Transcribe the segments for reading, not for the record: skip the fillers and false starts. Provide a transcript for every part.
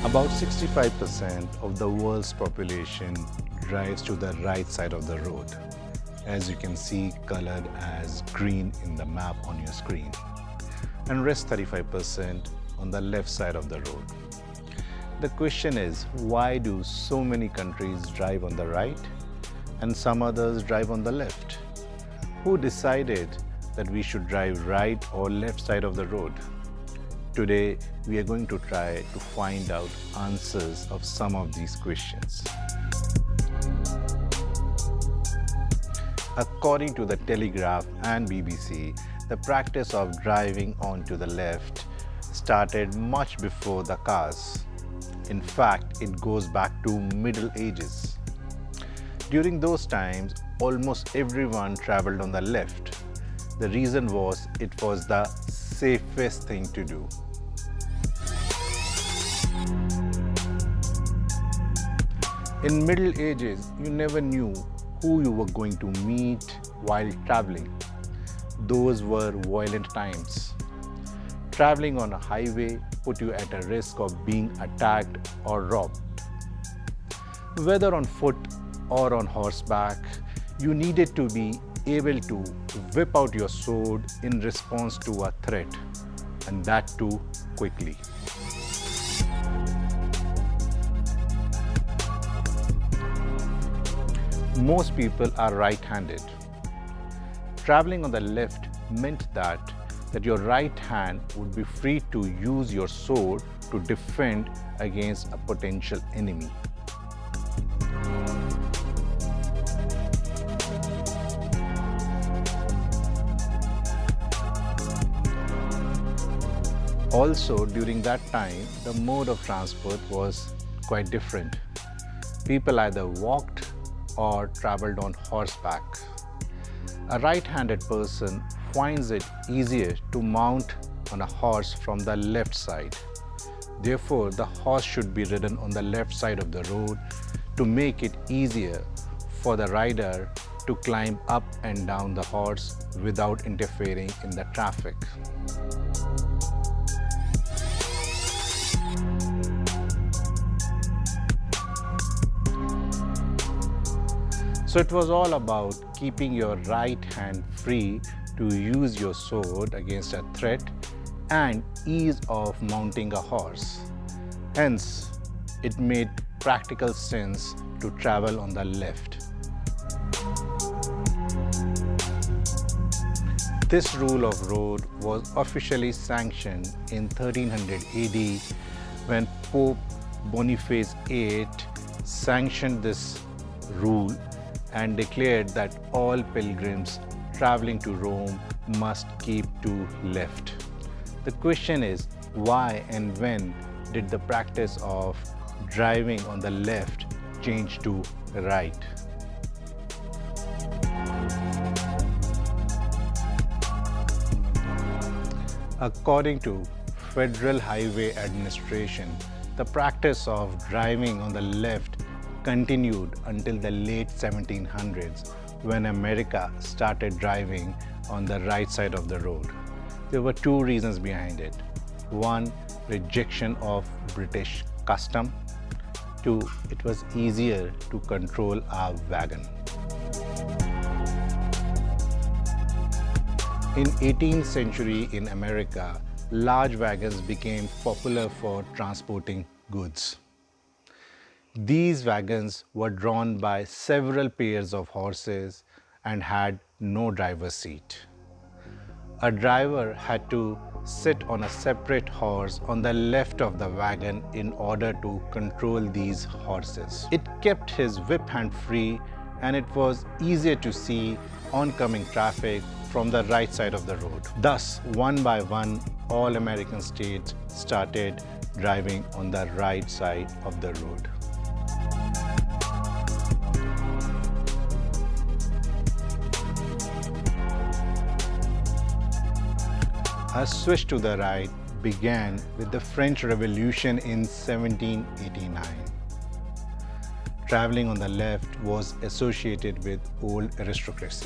About 65% of the world's population drives to the right side of the road, as you can see colored as green in the map on your screen, and rest 35% on the left side of the road. The question is, why do so many countries drive on the right and some others drive on the left? Who decided that we should drive right or left side of the road? Today, we are going to try to find out answers of some of these questions. According to the Telegraph and BBC, the practice of driving onto the left started much before the cars. In fact, it goes back to Middle Ages. During those times, almost everyone traveled on the left. The reason was it was the safest thing to do. In Middle Ages, you never knew who you were going to meet while traveling. Those were violent times. Traveling on a highway put you at a risk of being attacked or robbed. Whether on foot or on horseback, you needed to be able to whip out your sword in response to a threat, and that too quickly. Most people are right-handed. Traveling on the left meant that your right hand would be free to use your sword to defend against a potential enemy. Also, during that time, the mode of transport was quite different. People either walked or traveled on horseback. A right-handed person finds it easier to mount on a horse from the left side. Therefore, the horse should be ridden on the left side of the road to make it easier for the rider to climb up and down the horse without interfering in the traffic. So it was all about keeping your right hand free to use your sword against a threat and ease of mounting a horse. Hence, it made practical sense to travel on the left. This rule of road was officially sanctioned in 1300 AD when Pope Boniface VIII sanctioned this rule and declared that all pilgrims traveling to Rome must keep to left. The question is, why and when did the practice of driving on the left change to right? According to Federal Highway Administration, the practice of driving on the left continued until the late 1700s when America started driving on the right side of the road. There were two reasons behind it. One, rejection of British custom. Two, it was easier to control a wagon. In 18th century in America, large wagons became popular for transporting goods. These wagons were drawn by several pairs of horses and had no driver's seat. A driver had to sit on a separate horse on the left of the wagon in order to control these horses. It kept his whip hand free and it was easier to see oncoming traffic from the right side of the road. Thus, one by one, all American states started driving on the right side of the road. A switch to the right began with the French Revolution in 1789. Traveling on the left was associated with old aristocracy.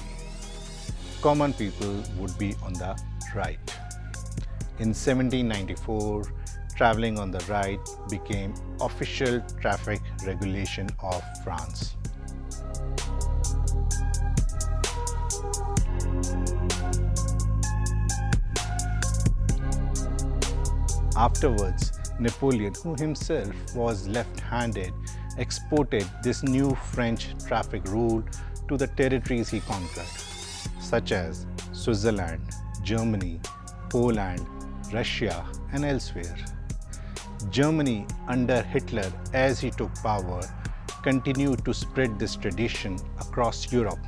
Common people would be on the right. In 1794, traveling on the right became official traffic regulation of France. Afterwards, Napoleon, who himself was left-handed, exported this new French traffic rule to the territories he conquered, such as Switzerland, Germany, Poland, Russia, and elsewhere. Germany, under Hitler as he took power, continued to spread this tradition across Europe,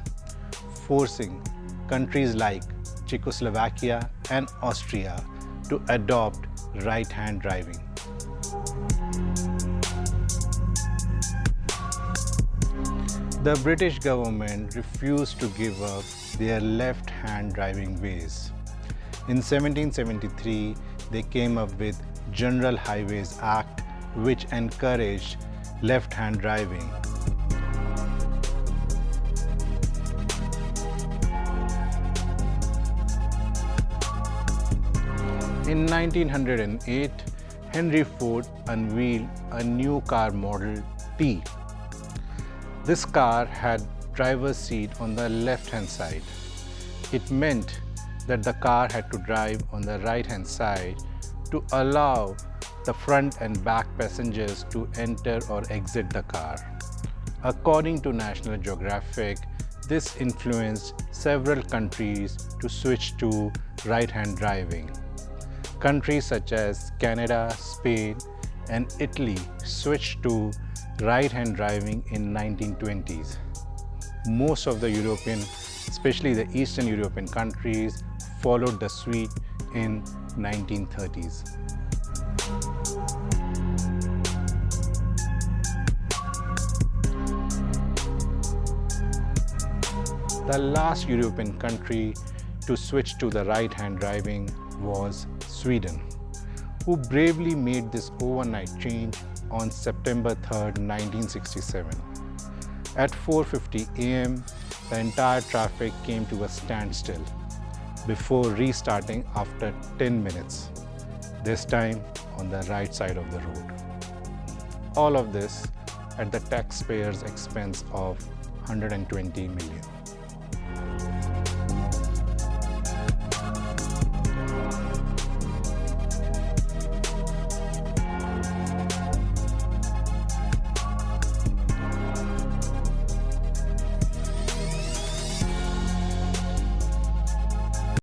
forcing countries like Czechoslovakia and Austria to adopt right-hand driving. The British government refused to give up their left-hand driving ways. In 1773, they came up with General Highways Act, which encouraged left-hand driving. In 1908, Henry Ford unveiled a new car model T. This car had driver's seat on the left-hand side. It meant that the car had to drive on the right-hand side to allow the front and back passengers to enter or exit the car. According to National Geographic, this influenced several countries to switch to right-hand driving. Countries such as Canada, Spain, and Italy switched to right-hand driving in 1920s. Most of the European, especially the Eastern European countries, followed the suit in 1930s. The last European country to switch to the right-hand driving was Sweden, who bravely made this overnight change on September 3, 1967. At 4:50 a.m., the entire traffic came to a standstill before restarting after 10 minutes, this time on the right side of the road. All of this at the taxpayers' expense of 120 million.